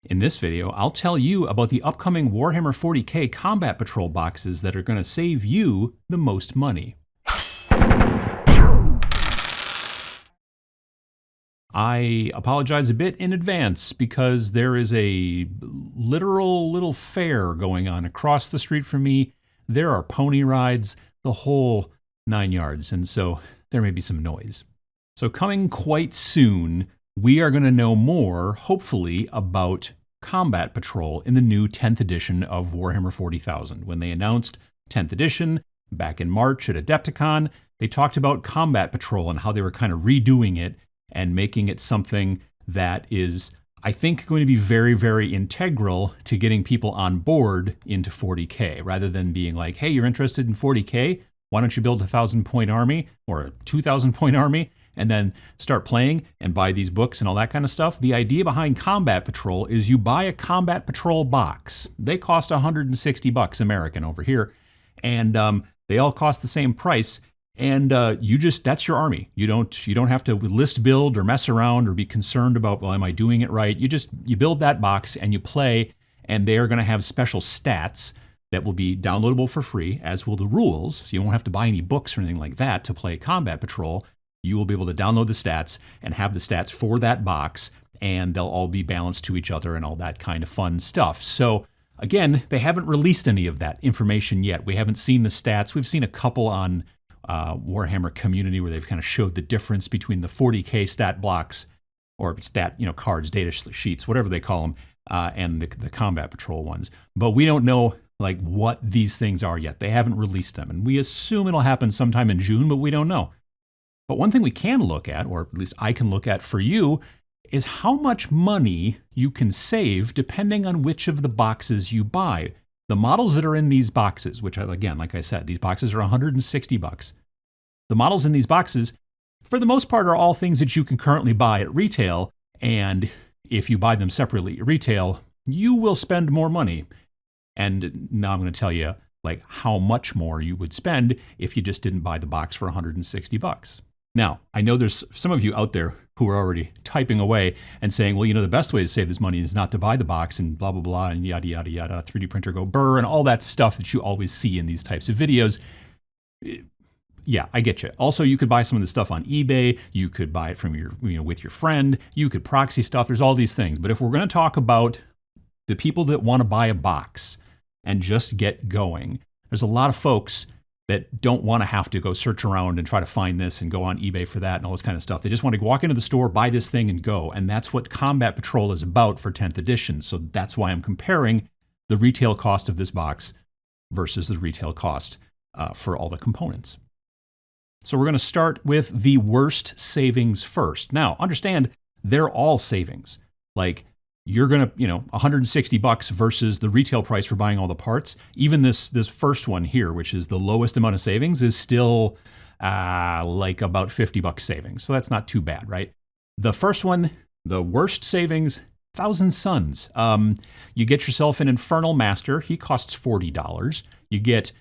In this video, I'll tell you about the upcoming Warhammer 40k Combat Patrol boxes that are going to save you the most money. I apologize a bit in advance because there is a literal little fair going on across the street from me. There are pony rides, the whole 9 yards, and so there may be some noise. So coming quite soon, we are going to know more, hopefully, about Combat Patrol in the new 10th edition of Warhammer 40,000. When they announced 10th edition back in March at Adepticon, they talked about Combat Patrol and how they were kind of redoing it and making it something that is, I think, going to be very, very integral to getting people on board into 40k, rather than being like, hey, you're interested in 40k? Why don't you build a 1,000-point army or a 2,000-point army and then start playing and buy these books and all that kind of stuff? The idea behind Combat Patrol is you buy a Combat Patrol box. They cost $160 American over here, and they all cost the same price. And that's your army. You don't have to list build or mess around or be concerned about, well, am I doing it right? You build that box and you play, and they are going to have special stats that will be downloadable for free, as will the rules. So you won't have to buy any books or anything like that to play Combat Patrol. You will be able to download the stats and have the stats for that box, and they'll all be balanced to each other and all that kind of fun stuff. So again, they haven't released any of that information yet. We haven't seen the stats. We've seen a couple on Warhammer Community where they've kind of showed the difference between the 40k stat blocks or stat, cards, data sheets, whatever they call them, and the Combat Patrol ones. But we don't know like what these things are yet. They haven't released them, and we assume it'll happen sometime in June, but we don't know. But one thing we can look at, or at least I can look at for you, is how much money you can save depending on which of the boxes you buy. The models that are in these boxes, which again, like I said, these boxes are $160. The models in these boxes, for the most part, are all things that you can currently buy at retail. And if you buy them separately at retail, you will spend more money. And now I'm going to tell you like how much more you would spend if you just didn't buy the box for $160. Now, I know there's some of you out there who are already typing away and saying, well, the best way to save this money is not to buy the box and blah, blah, blah, and yada, yada, yada, 3D printer go burr, and all that stuff that you always see in these types of videos. Yeah, I get you. Also, you could buy some of this stuff on eBay. You could buy it from with your friend. You could proxy stuff. There's all these things. But if we're going to talk about the people that want to buy a box and just get going, there's a lot of folks that don't want to have to go search around and try to find this and go on eBay for that and all this kind of stuff. They just want to walk into the store, buy this thing, and go. And that's what Combat Patrol is about for 10th edition. So that's why I'm comparing the retail cost of this box versus the retail cost for all the components. So we're going to start with the worst savings first. Now, understand, they're all savings. Like, you're going to, $160 versus the retail price for buying all the parts. Even this first one here, which is the lowest amount of savings, is still like about $50 savings. So that's not too bad, right? The first one, the worst savings, 1,000 Suns. You get yourself an Infernal Master. He costs $40. You get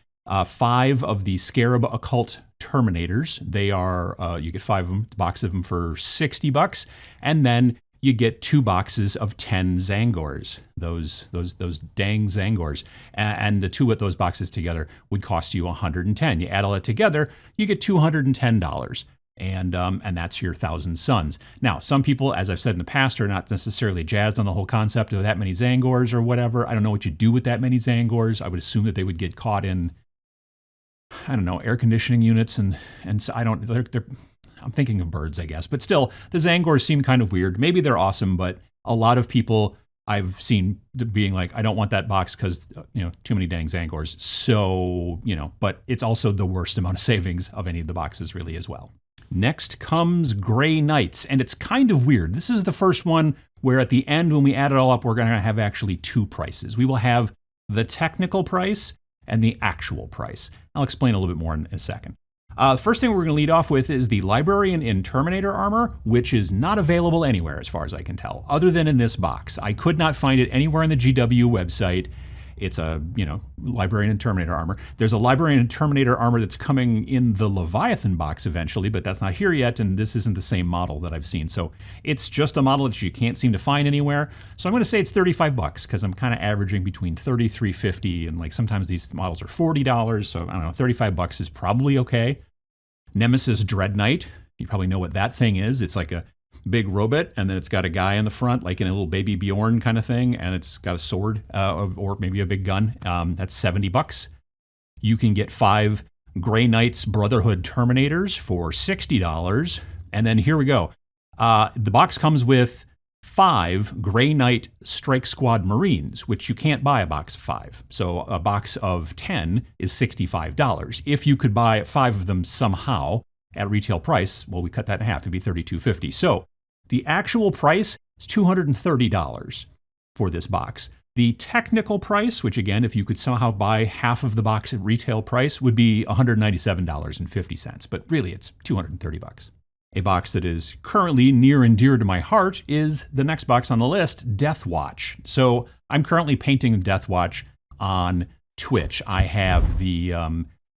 5 of the Scarab Occult Terminators. They are, you get 5 of them, a box of them for $60. And then you get 2 boxes of 10 Zangors, those dang Zangors. And the 2 of those boxes together would cost you $110. You add all that together, you get $210. And that's your 1,000 Suns. Now, some people, as I've said in the past, are not necessarily jazzed on the whole concept of that many Zangors or whatever. I don't know what you do with that many Zangors. I would assume that they would get caught in, air conditioning units, and so I'm thinking of birds, I guess. But still, the Zangors seem kind of weird. Maybe they're awesome, but a lot of people I've seen being like, I don't want that box because, too many dang Zangors. So, but it's also the worst amount of savings of any of the boxes really as well. Next comes Grey Knights, and it's kind of weird. This is the first one where at the end, when we add it all up, we're going to have actually 2 prices. We will have the technical price and the actual price. I'll explain a little bit more in a second. The first thing we're going to lead off with is the Librarian in Terminator armor, which is not available anywhere as far as I can tell, other than in this box. I could not find it anywhere on the GW website, It's a, Librarian and Terminator armor. There's a Librarian and Terminator armor that's coming in the Leviathan box eventually, but that's not here yet, and this isn't the same model that I've seen. So it's just a model that you can't seem to find anywhere. So I'm going to say it's $35 because I'm kind of averaging between $33, $50, and like sometimes these models are $40. So I don't know, $35 is probably okay. Nemesis Dread Knight. You probably know what that thing is. It's like a big robot, and then it's got a guy in the front, like in a little baby Bjorn kind of thing, and it's got a sword or maybe a big gun. That's $70. You can get 5 Grey Knights Brotherhood Terminators for $60. And then here we go. The box comes with 5 Grey Knight Strike Squad Marines, which you can't buy a box of 5. So a box of 10 is $65. If you could buy 5 of them somehow at retail price, well, we cut that in half. It'd be $32.50. So the actual price is $230 for this box. The technical price, which again, if you could somehow buy half of the box at retail price, would be $197.50. But really, it's $230. A box that is currently near and dear to my heart is the next box on the list, Deathwatch. So I'm currently painting Deathwatch on Twitch. I have the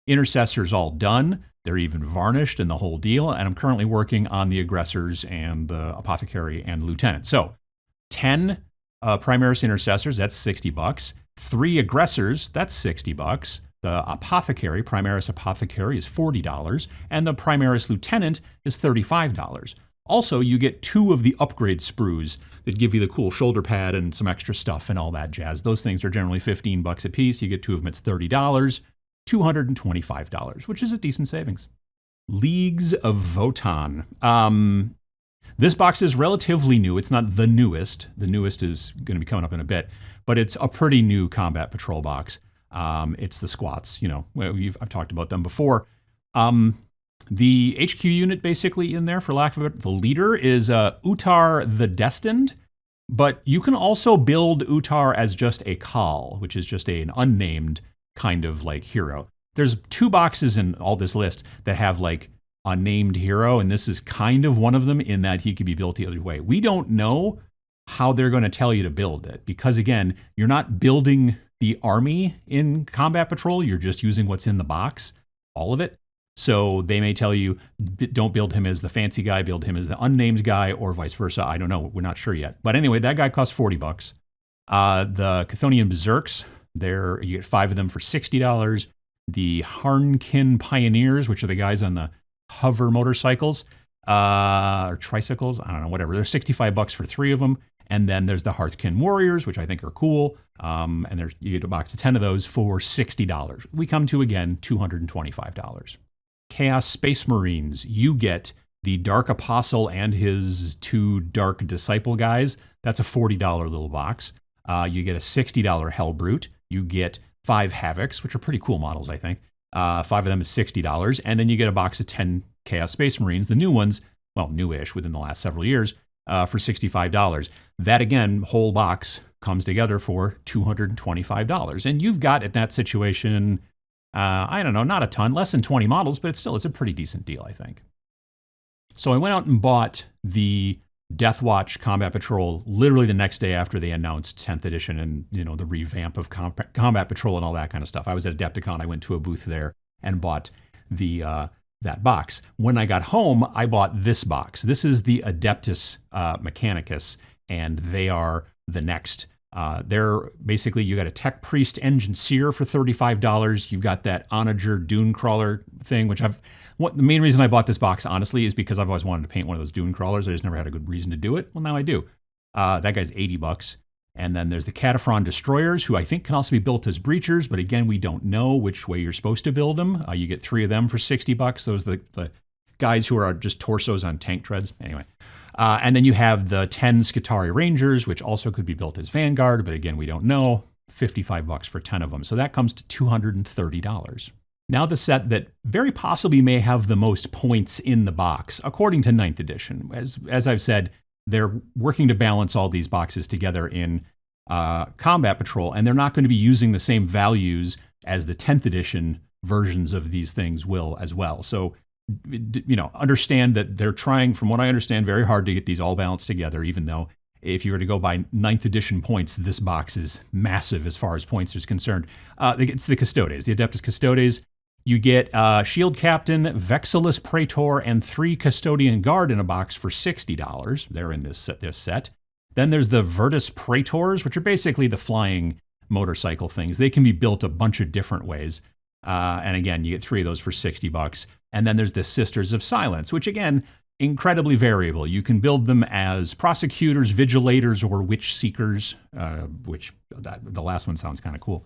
intercessors all done. They're even varnished and the whole deal. And I'm currently working on the aggressors and the apothecary and the lieutenant. So 10 Primaris intercessors, that's $60. 3 aggressors, that's $60. The apothecary, Primaris apothecary, is $40. And the Primaris lieutenant is $35. Also, you get 2 of the upgrade sprues that give you the cool shoulder pad and some extra stuff and all that jazz. Those things are generally $15 a piece. You get 2 of them, it's $30. $225, which is a decent savings. Leagues of Votann. This box is relatively new. It's not the newest. The newest is going to be coming up in a bit, but it's a pretty new combat patrol box. It's the squats. I've talked about them before. The HQ unit basically in there, for lack of it, the leader is Utar the Destined, but you can also build Utar as just a Khal, which is just an unnamed kind of like hero. There's 2 boxes in all this list that have like a named hero, and this is kind of one of them in that he could be built the other way. We don't know how they're going to tell you to build it because, again, you're not building the army in Combat Patrol. You're just using what's in the box, all of it. So they may tell you, don't build him as the fancy guy, build him as the unnamed guy, or vice versa. I don't know. We're not sure yet. But anyway, that guy costs $40. The Chthonian Berserks, you get 5 of them for $60. The Harnkin Pioneers, which are the guys on the hover motorcycles, or tricycles, I don't know, whatever. They're $65 for 3 of them. And then there's the Hearthkin Warriors, which I think are cool. And you get a box of 10 of those for $60. We come to, again, $225. Chaos Space Marines, you get the Dark Apostle and his 2 Dark Disciple guys. That's a $40 little box. You get a $60 Hellbrute. You get 5 Havocs, which are pretty cool models, I think. 5 of them is $60. And then you get a box of 10 Chaos Space Marines, the new ones, well, newish within the last several years, for $65. That, again, whole box comes together for $225. And you've got, at that situation, I don't know, not a ton, less than 20 models, but it's a pretty decent deal, I think. So I went out and bought the Deathwatch Combat Patrol literally the next day after they announced 10th edition and, the revamp of Combat Patrol and all that kind of stuff. I was at Adepticon. I went to a booth there and bought that box. When I got home, I bought this box. This is the Adeptus Mechanicus, and they are the next. They're basically, you got a Tech Priest Engine Seer for $35. You've got that Onager Dune Crawler thing, which the main reason I bought this box, honestly, is because I've always wanted to paint one of those Dune Crawlers. I just never had a good reason to do it. Well, now I do. That guy's $80. And then there's the Cataphren Destroyers, who I think can also be built as Breachers, but again, we don't know which way you're supposed to build them. You get 3 of them for $60. Those are the guys who are just torsos on tank treads. Anyway. And then you have the 10 Skitarii Rangers, which also could be built as Vanguard, but again, we don't know. $55 for 10 of them. So that comes to $230. Now the set that very possibly may have the most points in the box, according to 9th edition. As I've said, they're working to balance all these boxes together in Combat Patrol, and they're not going to be using the same values as the 10th edition versions of these things will as well. So, understand that they're trying, from what I understand, very hard to get these all balanced together, even though If you were to go by 9th edition points, this box is massive as far as points is concerned. It's the Custodes, the Adeptus Custodes. You get Shield Captain, Vexillus Praetor, and 3 Custodian Guard in a box for $60. They're in this set. Then there's the Virtus Praetors, which are basically the flying motorcycle things. They can be built a bunch of different ways. And again, you get 3 of those for $60. And then there's the Sisters of Silence, which again, incredibly variable. You can build them as prosecutors, vigilators, or witch seekers, the last one sounds kind of cool.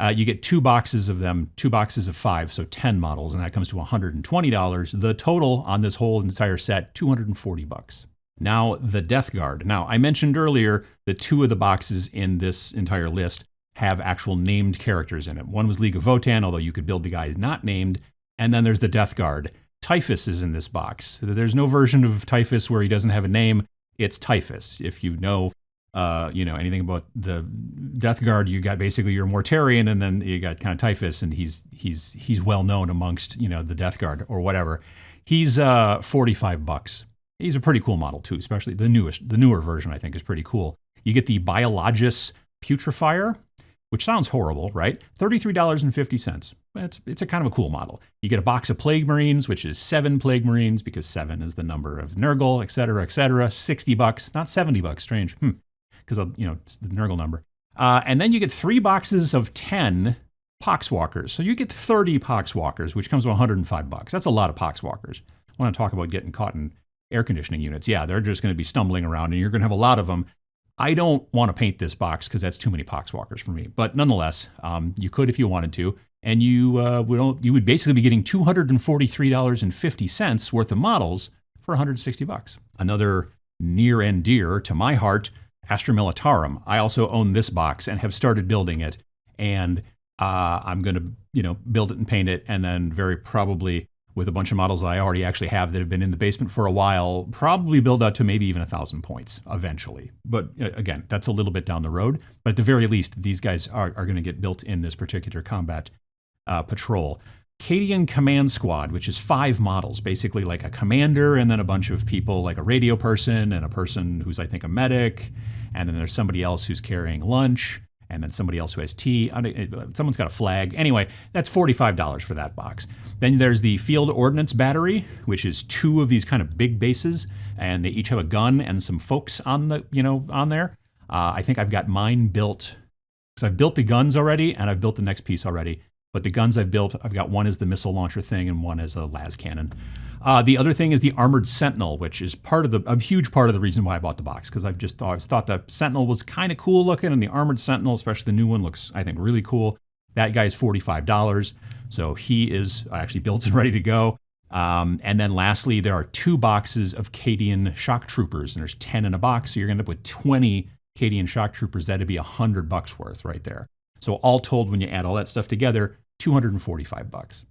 You get 2 boxes of them, 2 boxes of 5, so 10 models, and that comes to $120. The total on this whole entire set, $240. Now, the Death Guard. Now, I mentioned earlier that 2 of the boxes in this entire list have actual named characters in it. One was League of Votann, although you could build the guy not named, and then there's the Death Guard. Typhus is in this box. There's no version of Typhus where he doesn't have a name. It's Typhus. If you know anything about the Death Guard, you got basically your Mortarion, and then you got kind of Typhus, and he's well known amongst the Death Guard or whatever. He's $45. He's a pretty cool model too, especially the newer version. I think is pretty cool. You get the Biologus Putrefier, which sounds horrible, right? $33.50. It's a kind of a cool model. You get a box of Plague Marines, which is 7 Plague Marines, because 7 is the number of Nurgle, et cetera, $60, not $70, strange. Because, it's the Nurgle number. And then you get 3 boxes of 10 Poxwalkers. So you get 30 Poxwalkers, which comes to $105. That's a lot of Poxwalkers. I want to talk about getting caught in air conditioning units. Yeah, they're just going to be stumbling around, and you're going to have a lot of them. I don't want to paint this box because that's too many Poxwalkers for me. But nonetheless, you could if you wanted to. And you would basically be getting $243.50 worth of models for $160. Another near and dear to my heart, Astra Militarum. I also own this box and have started building it. And I'm going to, build it and paint it, and then very probably with a bunch of models that I already actually have that have been in the basement for a while, probably build out to maybe even 1,000 points eventually. But again, that's a little bit down the road. But at the very least, these guys are going to get built in this particular combat patrol. Cadian Command Squad, which is 5 models, basically like a commander and then a bunch of people like a radio person and a person who's, I think, a medic. And then there's somebody else who's carrying lunch, and then somebody else who has tea. Someone's got a flag. Anyway, that's $45 for that box. Then there's the Field Ordnance Battery, which is 2 of these kind of big bases, and they each have a gun and some folks on there. I think I've got mine built, because I've built the guns already, and I've built the next piece already. But the guns I've built, I've got one as the missile launcher thing and one as a las cannon. The other thing is the Armored Sentinel, which is a huge part of the reason why I bought the box, because I've always thought the Sentinel was kind of cool looking, and the Armored Sentinel, especially the new one, looks, I think, really cool. That guy's $45, so he is actually built and ready to go. And then lastly, there are 2 boxes of Cadian Shock Troopers, and there's 10 in a box, so you're going to end up with 20 Cadian Shock Troopers. That'd be $100 worth right there. So all told, when you add all that stuff together, $245.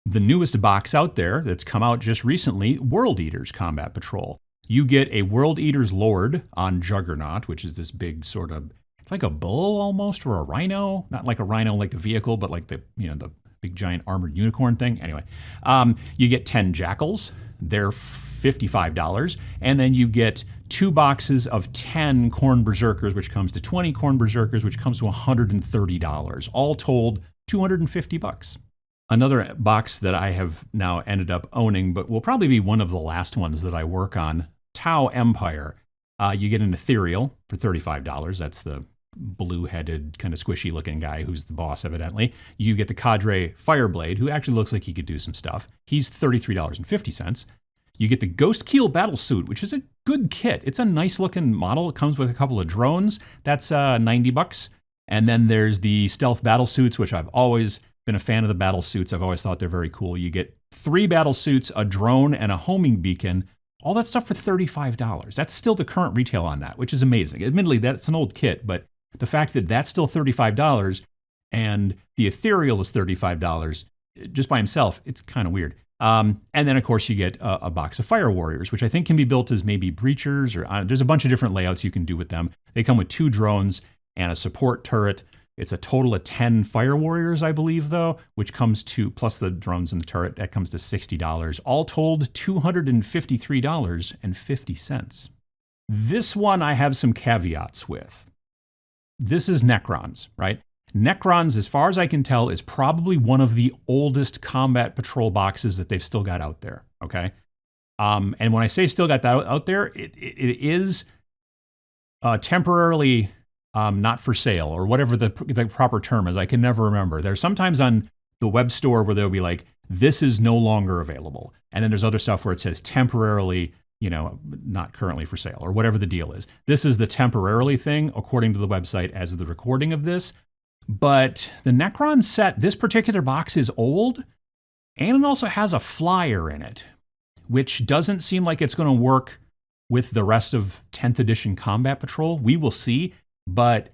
The newest box out there that's come out just recently, World Eaters Combat Patrol. You get a World Eaters Lord on Juggernaut, which is this big sort of, it's like a bull almost, or a rhino. Not like a rhino like the vehicle, but like the big giant armored unicorn thing. Anyway, you get 10 Jackals. They're $55. And then you get 2 boxes of 10 Khorne Berserkers, which comes to 20 Khorne Berserkers, which comes to $130. All told, $250. Another box that I have now ended up owning, but will probably be one of the last ones that I work on, Tau Empire. You get an Ethereal for $35. That's the blue-headed, kind of squishy-looking guy who's the boss, evidently. You get the Cadre Fireblade, who actually looks like he could do some stuff. He's $33.50. You get the Ghost Keel Battlesuit, which is a good kit. It's a nice-looking model. It comes with a couple of drones. That's $90. And then there's the Stealth Battlesuits, which I've always been a fan of the battlesuits. I've always thought they're very cool. You get 3 battlesuits, a drone, and a homing beacon. All that stuff for $35. That's still the current retail on that, which is amazing. Admittedly, that's an old kit, but the fact that that's still $35 and the Ethereal is $35 just by himself, it's kind of weird. And then, of course, you get a box of Fire Warriors, which I think can be built as maybe breachers, or there's a bunch of different layouts you can do with them. They come with 2 drones and a support turret. It's a total of 10 Fire Warriors, I believe, though, which comes to, plus the drones and the turret, that comes to $60. All told, $253.50. This one I have some caveats with. This is Necrons, right? Necrons, as far as I can tell, is probably one of the oldest combat patrol boxes that they've still got out there, okay? And when I say still got that out there, it is temporarily not for sale, or whatever the proper term is. I can never remember. There's sometimes on the web store where they'll be like, this is no longer available. And then there's other stuff where it says temporarily, not currently for sale, or whatever the deal is. This is the temporarily thing, according to the website as of the recording of this. But the Necron set, this particular box is old, and it also has a flyer in it, which doesn't seem like it's going to work with the rest of 10th edition Combat Patrol. We will see, but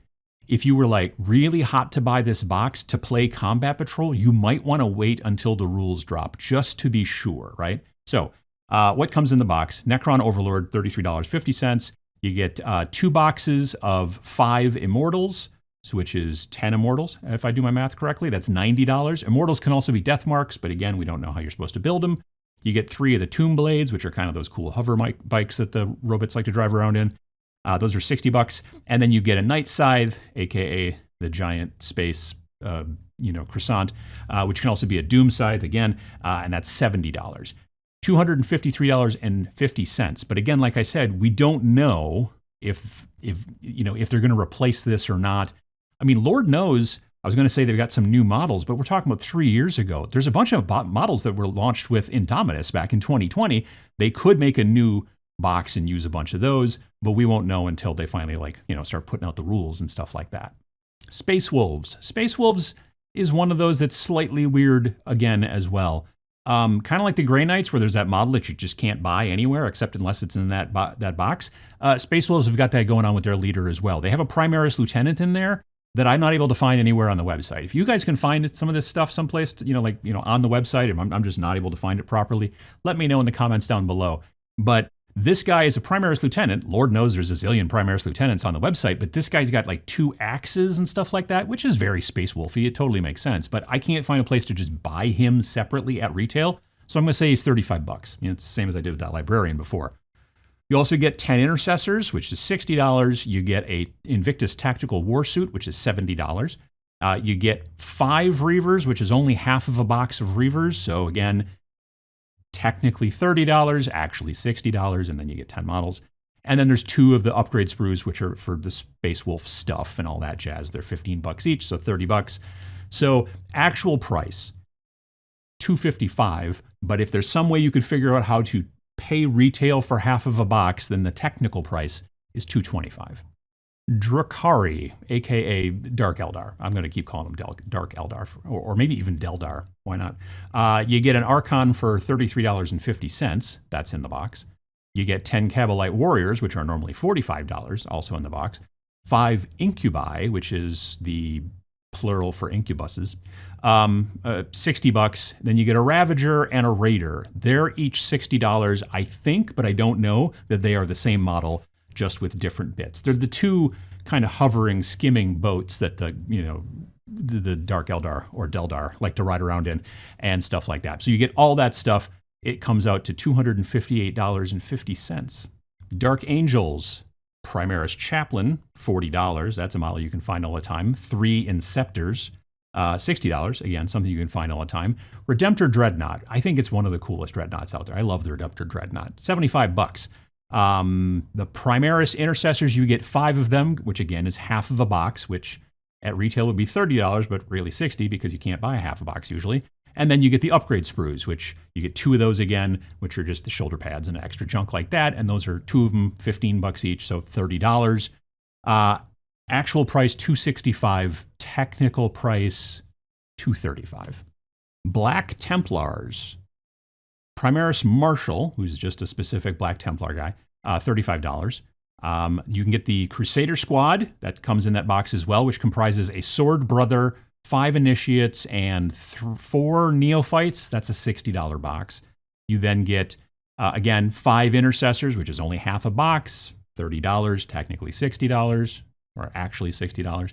if you were like really hot to buy this box to play Combat Patrol, you might want to wait until the rules drop, just to be sure, right? So what comes in the box? Necron Overlord, $33.50. You get 2 boxes of 5 Immortals, which is 10 Immortals, if I do my math correctly. That's $90. Immortals can also be death marks, but again, we don't know how you're supposed to build them. You get 3 of the Tomb Blades, which are kind of those cool hover bikes that the robots like to drive around in. Those are $60. And then you get a Night Scythe, aka the giant space, croissant, which can also be a Doom Scythe again, and that's $70. $253.50. But again, like I said, we don't know if they're going to replace this or not. I mean, Lord knows, I was going to say they've got some new models, but we're talking about 3 years ago. There's a bunch of models that were launched with Indominus back in 2020. They could make a new box and use a bunch of those, but we won't know until they finally start putting out the rules and stuff like that. Space Wolves. Space Wolves is one of those that's slightly weird again as well. Kind of like the Grey Knights, where there's that model that you just can't buy anywhere except unless it's in that box. Space Wolves have got that going on with their leader as well. They have a Primaris Lieutenant in there that I'm not able to find anywhere on the website. If you guys can find some of this stuff someplace, on the website, and I'm just not able to find it properly, let me know in the comments down below. But this guy is a Primaris Lieutenant. Lord knows there's a zillion Primaris Lieutenants on the website, but this guy's got like 2 axes and stuff like that, which is very Space Wolfy. It totally makes sense, but I can't find a place to just buy him separately at retail. So I'm going to say he's $35. It's the same as I did with that Librarian before. You also get 10 Intercessors, which is $60. You get a Invictus Tactical Warsuit, which is $70. You get 5 Reavers, which is only half of a box of Reavers. So again, technically $30, actually $60, and then you get 10 models. And then there's 2 of the upgrade sprues, which are for the Space Wolf stuff and all that jazz. They're $15 each, so $30. So actual price, $255. But if there's some way you could figure out how to pay retail for half of a box, then the technical price is $225. Drukhari, aka Dark Eldar. I'm going to keep calling him Dark Eldar, or maybe even Deldar. Why not? You get an Archon for $33.50. That's in the box. You get 10 Cabalite Warriors, which are normally $45, also in the box. 5 Incubi, which is the plural for incubuses, $60. Then you get a Ravager and a Raider. They're each $60, I think, but I don't know that they are the same model, just with different bits. They're the 2 kind of hovering, skimming boats that the Dark Eldar or Deldar like to ride around in and stuff like that. So you get all that stuff. It comes out to $258.50. Dark Angels, Primaris Chaplain, $40. That's a model you can find all the time. 3 Inceptors, $60. Again, something you can find all the time. Redemptor Dreadnought. I think it's one of the coolest Dreadnoughts out there. I love the Redemptor Dreadnought. $75. The Primaris Intercessors, you get 5 of them, which again is half of a box, which at retail would be $30, but really $60 because you can't buy a half a box usually. And then you get the upgrade sprues, which you get 2 of those again, which are just the shoulder pads and extra junk like that. And those are 2 of them, $15 each, so $30. Actual price, $265. Technical price, $235. Black Templars. Primaris Marshal, who's just a specific Black Templar guy, $35. You can get the Crusader Squad. That comes in that box as well, which comprises a Sword Brother, 5 Initiates, and 4 Neophytes. That's a $60 box. You then get, again, 5 Intercessors, which is only half a box, $30, technically $60, or actually $60.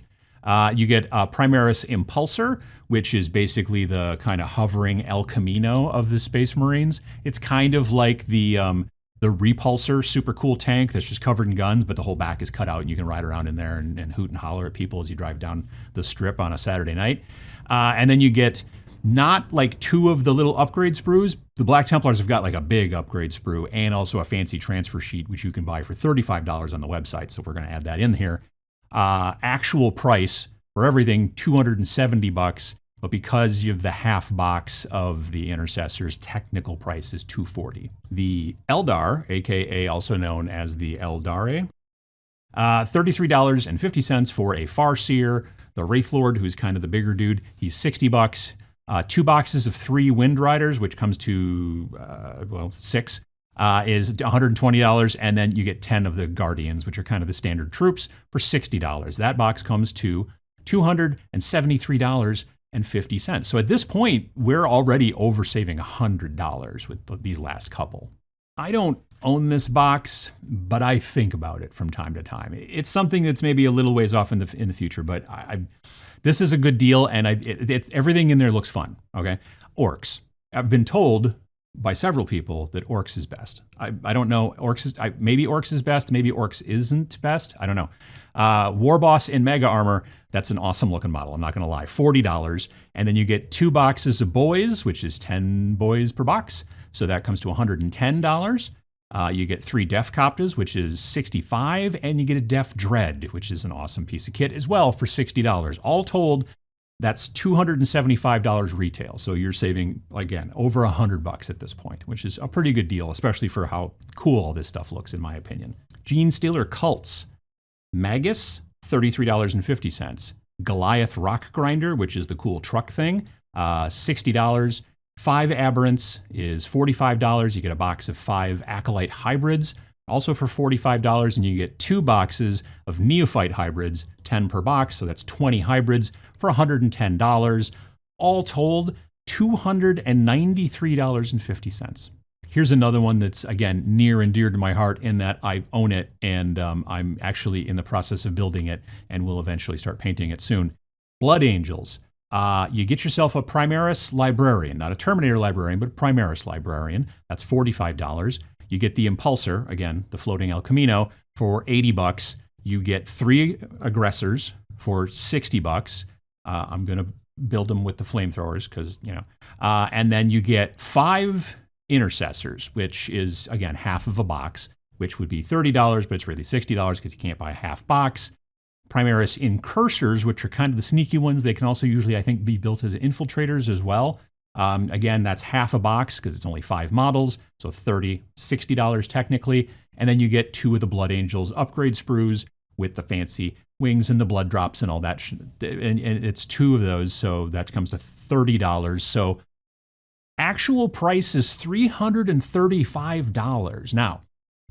You get Primaris Impulsor, which is basically the kind of hovering El Camino of the Space Marines. It's kind of like the the Repulsor, super cool tank that's just covered in guns, but the whole back is cut out and you can ride around in there and hoot and holler at people as you drive down the strip on a Saturday night. And then you get not like 2 of the little upgrade sprues. The Black Templars have got like a big upgrade sprue and also a fancy transfer sheet, which you can buy for $35 on the website. So we're going to add that in here. Actual price for everything, $270. But because you have the half box of the Intercessors, technical price is $240. The Eldar, aka also known as the Aeldari, $33.50 for a Farseer. The Wraithlord, who's kind of the bigger dude, he's $60. 2 boxes of 3 Wind Riders, which comes to 6, is $120, and then you get 10 of the Guardians, which are kind of the standard troops, for $60. That box comes to $273.50. So at this point, we're already over saving $100 with these last couple. I don't own this box, but I think about it from time to time. It's something that's maybe a little ways off in the future, but this is a good deal, and everything in there looks fun. Okay, Orks. I've been told by several people that Orks is best. I don't know. Maybe Orks is best. Maybe Orks isn't best. I don't know. Warboss in Mega Armor. That's an awesome looking model. I'm not going to lie. $40. And then you get 2 boxes of boys, which is 10 boys per box. So that comes to $110. You get 3 Def Coptas, which is $65. And you get a Def Dread, which is an awesome piece of kit as well for $60. All told, that's $275 retail. So you're saving, again, over $100 at this point, which is a pretty good deal, especially for how cool all this stuff looks, in my opinion. Genestealer Cults. Magus, $33.50. Goliath Rock Grinder, which is the cool truck thing, $60. 5 Aberrants is $45. You get a box of 5 Acolyte Hybrids, also for $45, and you get 2 boxes of Neophyte Hybrids, 10 per box, so that's 20 hybrids for $110. All told, $293.50. Here's another one that's, again, near and dear to my heart in that I own it, and I'm actually in the process of building it and will eventually start painting it soon. Blood Angels. You get yourself a Primaris Librarian, not a Terminator Librarian, but a Primaris Librarian. That's $45. You get the Impulsor, again, the floating El Camino, for $80. You get 3 Aggressors for $60. I'm going to build them with the flamethrowers because, and then you get 5 Intercessors, which is, again, half of a box, which would be $30, but it's really $60 because you can't buy a half box. Primaris Incursors, which are kind of the sneaky ones. They can also usually, I think, be built as infiltrators as well. Again, that's half a box because it's only 5 models, so $60 technically. And then you get 2 of the Blood Angels upgrade sprues with the fancy wings and the blood drops and all that. And it's 2 of those, so that comes to $30. So actual price is $335. Now,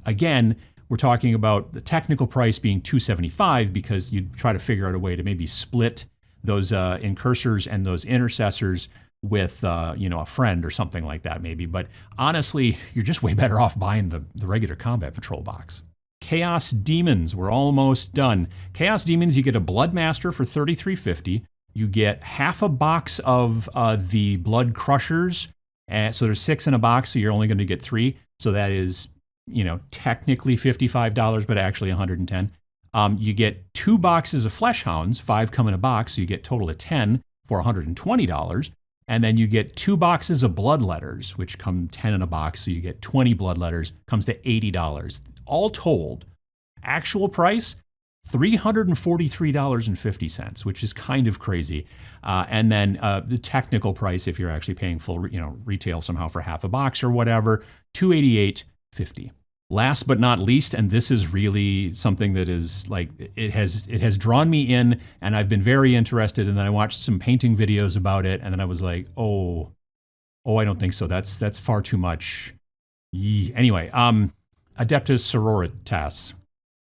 again, we're talking about the technical price being $275 because you try to figure out a way to maybe split those Incursors and those Intercessors with a friend or something like that maybe. But honestly, you're just way better off buying the regular Combat Patrol box. Chaos Demons, we're almost done. Chaos Demons, you get a Bloodmaster for $33.50. You get half a box of the Blood Crushers. So there's 6 in a box, so you're only going to get 3. So that is, technically $55, but actually $110. You get 2 boxes of Flesh Hounds, 5 come in a box, so you get total of 10 for $120. And then you get 2 boxes of Bloodletters, which come 10 in a box, so you get 20 Bloodletters, comes to $80. All told, actual price, $343.50, which is kind of crazy. And then the technical price, if you're actually paying full, retail somehow for half a box or whatever, $288.50. Last but not least, and this is really something that is like, it has drawn me in, and I've been very interested. And then I watched some painting videos about it, and then I was like, oh, I don't think so. That's far too much. Anyway, Adeptus Sororitas.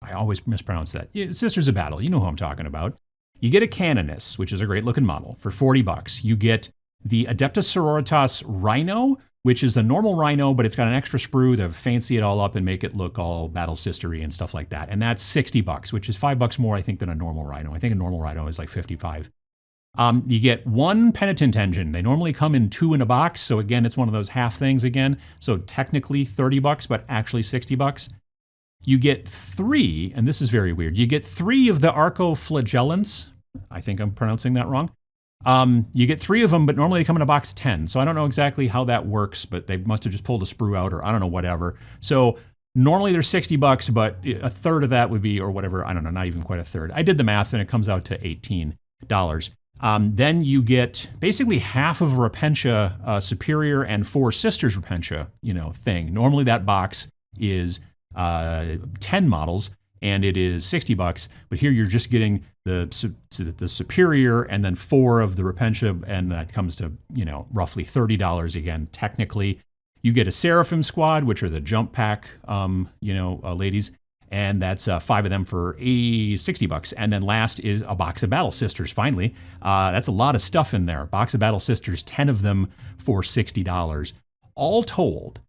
I always mispronounce that. Sisters of Battle, you know who I'm talking about. You get a Canoness, which is a great looking model, for $40. You get the Adeptus Sororitas Rhino, which is a normal Rhino, but it's got an extra sprue to fancy it all up and make it look all battle sistery and stuff like that. And that's $60, which is $5 more, I think, than a normal Rhino. I think a normal Rhino is like $55. You get one penitent engine. They normally come in 2 in a box. So again, it's one of those half things again. So technically $30, but actually $60. You get 3, and this is very weird. You get 3 of the Arcoflagellants. I think I'm pronouncing that wrong. You get 3 of them, but normally they come in a box of 10. So I don't know exactly how that works, but they must have just pulled a sprue out, or I don't know, whatever. So normally they're $60, but a third of that would be, or whatever, I don't know, not even quite a third. I did the math and it comes out to $18. Then you get basically half of a Repentia Superior and 4 Sisters Repentia, thing. Normally that box is 10 models and it is $60, but here you're just getting the Superior and then 4 of the Repentia, and that comes to, roughly $30 again, technically. You get a Seraphim squad, which are the jump pack, ladies, and that's 5 of them for $60. And then last is a box of Battle Sisters, finally. That's a lot of stuff in there. Box of Battle Sisters, 10 of them for $60. All told,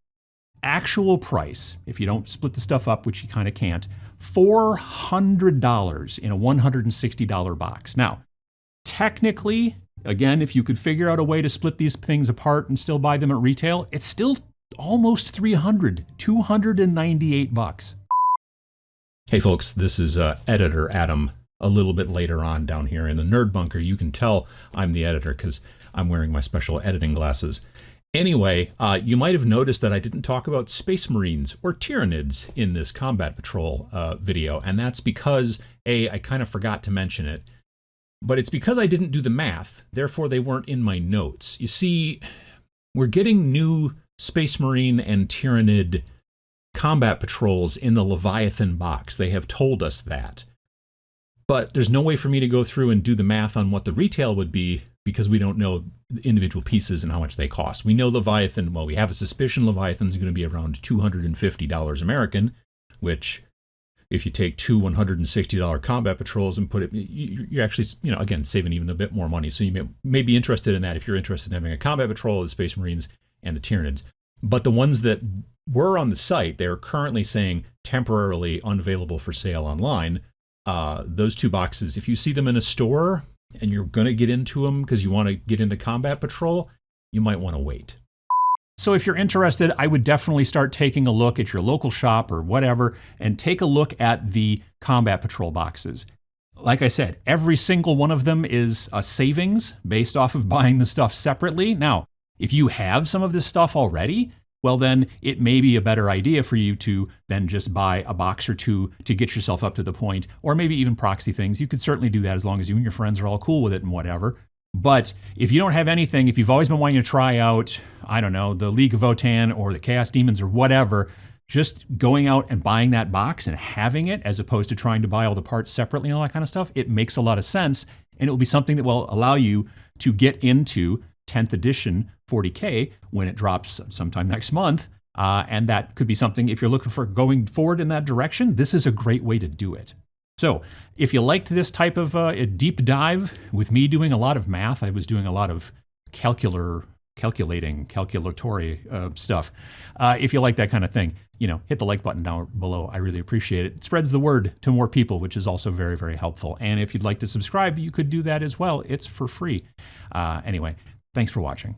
actual price, if you don't split the stuff up, which you kind of can't, $400 in a $160 box. Now, technically, again, if you could figure out a way to split these things apart and still buy them at retail, it's still almost $300, $298. Hey folks, this is editor Adam. A little bit later on down here in the Nerd Bunker, you can tell I'm the editor because I'm wearing my special editing glasses. Anyway, you might have noticed that I didn't talk about Space Marines or Tyranids in this Combat Patrol video, and that's because, I kind of forgot to mention it, but it's because I didn't do the math, therefore they weren't in my notes. You see, we're getting new Space Marine and Tyranid combat patrols in the Leviathan box. They have told us that. But there's no way for me to go through and do the math on what the retail would be because we don't know the individual pieces and how much they cost. We know Leviathan, well, we have a suspicion Leviathan's going to be around $250 American, which if you take 2 $160 combat patrols and put it, you're actually, again, saving even a bit more money. So you may be interested in that if you're interested in having a combat patrol of the Space Marines and the Tyranids. But the ones that were on the site, they're currently saying temporarily unavailable for sale online. Those 2 boxes, if you see them in a store and you're going to get into them because you want to get into combat patrol, you might want to wait. So if you're interested, I would definitely start taking a look at your local shop or whatever and take a look at the combat patrol boxes. Like I said, every single one of them is a savings based off of buying the stuff separately. Now, if you have some of this stuff already, well then it may be a better idea for you to then just buy a box or 2 to get yourself up to the point, or maybe even proxy things. You could certainly do that as long as you and your friends are all cool with it and whatever. But if you don't have anything, if you've always been wanting to try out, I don't know, the League of Votann or the Chaos Demons or whatever, just going out and buying that box and having it as opposed to trying to buy all the parts separately and all that kind of stuff, it makes a lot of sense. And it will be something that will allow you to get into 10th edition 40K when it drops sometime next month. And that could be something, if you're looking for going forward in that direction, this is a great way to do it. So if you liked this type of a deep dive with me doing a lot of math, I was doing a lot of calculatory stuff. If you like that kind of thing, hit the like button down below. I really appreciate it. It spreads the word to more people, which is also very, very helpful. And if you'd like to subscribe, you could do that as well. It's for free. Anyway, thanks for watching.